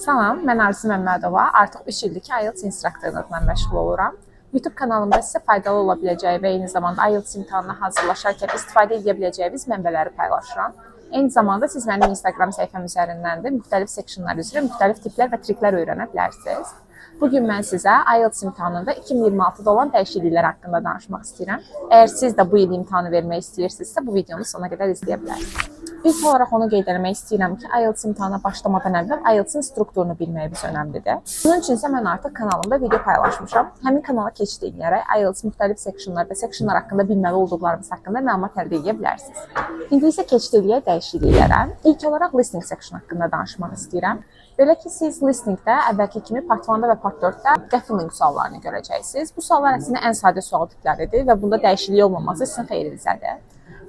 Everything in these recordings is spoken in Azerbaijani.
Salam, mən Arzu Məmmədova. Artıq 3 ildir ki, IELTS instruktorluqla məşğul oluram. YouTube kanalımda sizə faydalı ola biləcəyi və eyni zamanda IELTS imtahanına hazırlaşarkən istifadə edə biləcəyiniz mənbələri paylaşıram. Eyni zamanda siz mənim Instagram səhifəm üzərindən də müxtəlif seksionlar üzrə müxtəlif tiplər və triklər öyrənə bilərsiniz. Bugün mən sizə IELTS imtahanında 2026-da olan dəyişikliklər haqqında danışmaq istəyirəm. Əgər siz də bu il imtahanı vermək istəyirsinizsə, bu videonu sona qədər izləyə bilərsiniz. İlk olaraq onu qeyd etmək istəyirəm ki, IELTS imtahana başlamadan əvvəl IELTS-in strukturunu bilməyimiz önəmlidir. Bunun üçün isə mən artıq kanalımda video paylaşmışam. Həmin kanala keçid edərək IELTS müxtəlif seksionlar və seksionlar haqqında bilməli olduqlarımız haqqında məlumat əldə edə bilərsiniz. İndi isə keçid edək dəyişikliklərə. İlk olaraq listening section haqqında danışmaq istəyirəm. Belə ki, siz listeningdə əvvəlki kimi part 1-də və part 4-də defining suallarını görəcəksiniz. Bu suallar əslində ən sadə sual tipləridir və bunda dəyişiklik olmaması sizin xeyrinizədir.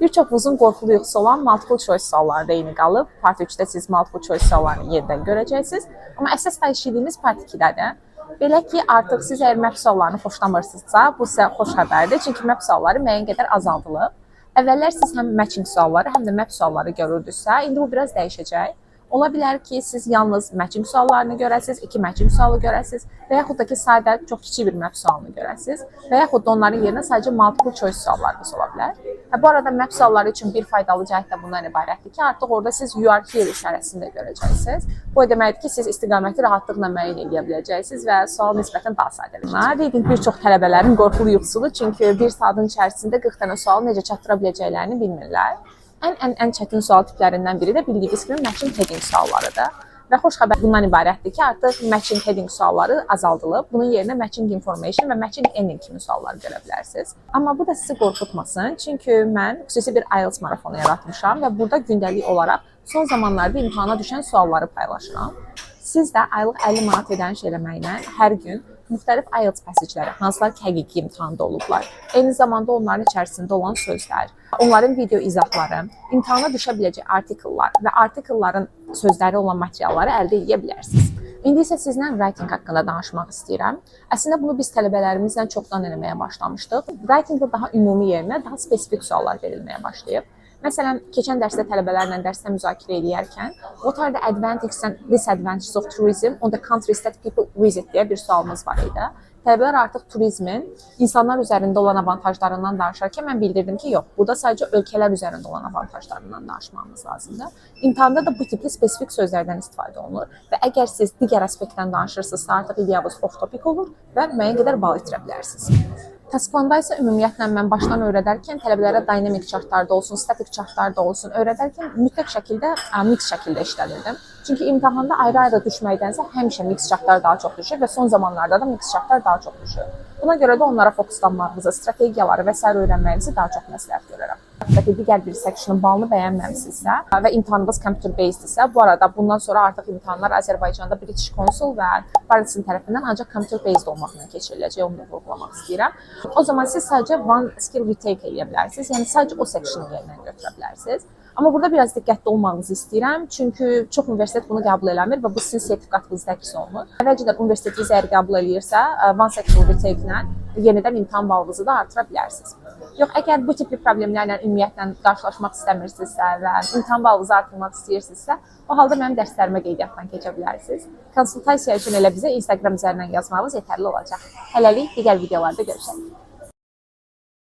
Bir çoxunuzun qorxulu yuxusu olan multiple choice sualları da eyni qalıb. Part 3-də siz multiple choice suallarını yenidən görəcəksiniz. Amma əsas dəyişikliyimiz part 2-dədir. Belə ki, artıq siz əgər map suallarını xoşlamırsınızsa, bu sizə xoş xəbərdir. Çünki map sualları müəyyən qədər azaldılıb. Əvvəllər siz həm matching sualları, həm də map sualları görürdünüzsə, indi bu biraz dəyişəcək. Ola bilər ki, siz yalnız matching suallarını görəsiniz, 2 matching sualı görəsiniz və yaxud da ki, sadə çox kiçik bir map sualını görəsiniz və yaxud da onların yerinə sadəcə multiple choice suallarınız ola bilər. Bu arada map sualları üçün bir faydalı cəhət də bundan ibarətdir ki, artıq orada siz you are here işarəsini də görəcəksiniz. Bu deməkdir ki, siz istiqaməti rahatlıqla müəyyən edə biləcəksiniz və sual nisbətən daha sadələşəcək. Reading bir çox tələbələrin qorxulu yuxusudur, çünki bir saatın içərisində 40 dənə sualı necə çatdıra biləcəklərini bilmirlər. Ən çətin sual tiplərindən biri də bildiyiniz kimi matching heading suallarıdır. Və xoş xəbər bundan ibarətdir ki, artıq matching heading sualları azaldılıb. Bunun yerinə matching information və matching ending kimi suallar görə bilərsiniz. Amma bu da sizi qorxutmasın, çünki mən xüsusi bir IELTS marafonu yaratmışam və burada gündəlik olaraq son zamanlarda imtahana düşən sualları paylaşıram. Siz də aylıq 50 manat ödəniş eləməklə hər gün müxtəlif IELTS passage-ləri, hansılar ki, həqiqi imtahanda olublar, eyni zamanda onların içərisində olan sözlər, onların video izahları, imtahana düşə biləcək artikellər və artikellərin sözləri olan materialları əldə edə bilərsiniz. İndi isə sizlə writing haqqında danışmaq istəyirəm. Əslində bunu biz tələbələrimizlə çoxdan eləməyə başlamışdıq. Writingdə daha ümumi yerinə daha spesifik suallar verilməyə başlayıb. Məsələn, keçən dərsdə tələbələrlə dərsdə müzakirə edərkən what are the advantages and disadvantages of tourism on the countries that people visit deyə bir sualımız var idi. Tələbələr artıq turizmin insanlar üzərində olan avantajlarından danışarkən mən bildirdim ki, yox, burada sadəcə ölkələr üzərində olan avantajlarından danışmamız lazımdır. İmtahanda da bu tipli spesifik sözlərdən istifadə olunur və əgər siz digər aspektdən danışırsınızsa, artıq ideyavız off-topic olur və müəyyən qədər bal itirə bilərsiniz. Task 1-da isə ümumiyyətlə mən başdan öyrədərkən tələbələrə dynamic chartlarda olsun, static chartlarda olsun öyrədərkən mütləq şəkildə mix şəkildə işlədirdim. Çünki imtahanda ayrı-ayrı düşməkdənsə həmişə mix chartlar daha çox düşür və son zamanlarda da mix chartlar daha çox düşür. Buna görə də onlara fokuslanmağınızı, strategiyaları və sair öyrənməyinizi daha çox məsləhət görürəm. Hətta digər bir sectionun balını bəyənməmisinizsə və imtahanınız computer based-dirsə, bu arada bundan sonra artıq imtahanlar Azərbaycanda British Council və Paris tərəfindən ancaq computer based olmaqla keçiriləcək, onu da vurğulamaq istəyirəm. O zaman siz sadəcə one skill retake edə bilərsiniz, yəni sadəcə o sectionu yerindən götürə bilərsiniz. Amma burada biraz diqqətli olmağınızı istəyirəm, çünki çox universitet bunu qəbul eləmir və bu sizin sertifikatınızda əks olunur. Əvvəlcədən universitetiniz əgər qəbul eləyirsə, one section retake-lə yenidən imtahan balınızı da artıra bilərsiniz. Yox, əgər bu tipli problemlərlə ümumiyyətlə qarşılaşmaq istəmirsinizsə və imtahan balınızı artırmaq istəyirsinizsə, o halda mənim dərslərimə qeydiyyatdan keçə bilərsiniz. Konsultasiya üçün elə bizə Instagram üzərindən yazmağınız yetərli olacaq. Hələlik digər videolarda görüşək.